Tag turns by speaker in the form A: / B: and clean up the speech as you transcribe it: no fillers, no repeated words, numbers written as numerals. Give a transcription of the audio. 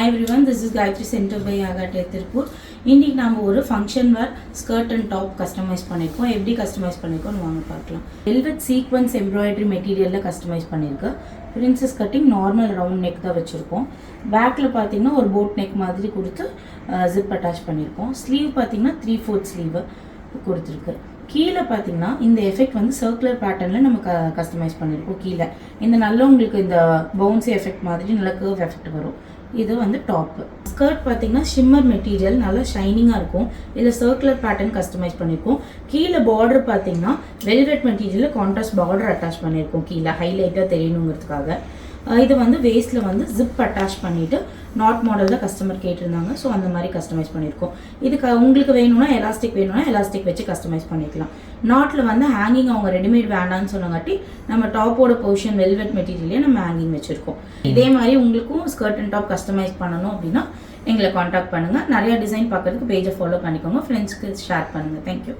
A: Hi everyone, this is Gayatri Center by Agate Tirupur. இன்னைக்கு நாம ஒரு function wear skirt and top customise பண்ணிருக்கோம். எப்படி கஸ்டமைஸ் பண்ணிருக்கோம்னு வாங்க பார்க்கலாம். வெல்வெட் சீக்வென்ஸ் எம்ப்ராய்டரி மெட்டீரியல்ல கஸ்டமைஸ் பண்ணிருக்கோம். Princess cutting normal round neck தான் வச்சிருக்கோம். பேக்ல பாத்தீங்கன்னா ஒரு போட் நெக் மாதிரி கொடுத்து ஜிப் அட்டாச் பண்ணிருக்கோம். ஸ்லீவ் பாத்தீங்கன்னா 3/4 ஸ்லீவ் கொடுத்துருக்கு. கீழே பார்த்தீங்கன்னா இந்த எஃபெக்ட் வந்து சர்க்குலர் பேட்டர்னில் நம்ம கஸ்டமைஸ் பண்ணியிருக்கோம். கீழே இந்த நல்ல உங்களுக்கு இந்த பவுன்சி எஃபெக்ட் மாதிரி நல்ல கர்வ் எஃபெக்ட் வரும். இது வந்து டாப்பு. ஸ்கர்ட் பார்த்தீங்கன்னா ஷிம்மர் மெட்டீரியல் நல்லா ஷைனிங்காக இருக்கும். இதில் சர்க்குலர் பேட்டர்ன் கஸ்டமைஸ் பண்ணியிருக்கோம். கீழே பார்டர் பார்த்தீங்கன்னா வெல்வெட் மெட்டீரியலில் கான்ட்ராஸ்ட் பார்டர் அட்டாச் பண்ணியிருக்கோம். கீழே ஹைலைட்டாக தெரியணுங்கிறதுக்காக. இது வந்து வேஸ்ட்டில் வந்து ஜிப் அட்டாச் பண்ணிவிட்டு நாட் மாடல் தான் கஸ்டமர் கேட்டிருந்தாங்க. ஸோ அந்த மாதிரி கஸ்டமைஸ் பண்ணியிருக்கோம். இதுக்கு உங்களுக்கு வேணும்னா எலாஸ்டிக் வச்சு கஸ்டமைஸ் பண்ணிக்கலாம். நாட்டில் வந்து ஹேங்கிங் அவங்க ரெடிமேட் வேண்டான்னு சொன்னங்காட்டி நம்ம டாப்போட போர்ஷன் வெல்வெட் மெட்டீரியலே நம்ம ஹேங்கிங் வச்சுருக்கோம். இதே மாதிரி உங்களுக்கும் ஸ்கர்ட் அண்ட் டாப் கஸ்டமைஸ் பண்ணணும் அப்படின்னா எங்களை காண்டாக்ட் பண்ணுங்கள். நிறையா டிசைன் பார்க்கறதுக்கு பேஜை ஃபாலோ பண்ணிக்கோங்க. ஃப்ரெண்ட்ஸ்க்கு ஷேர் பண்ணுங்கள். தேங்க்யூ.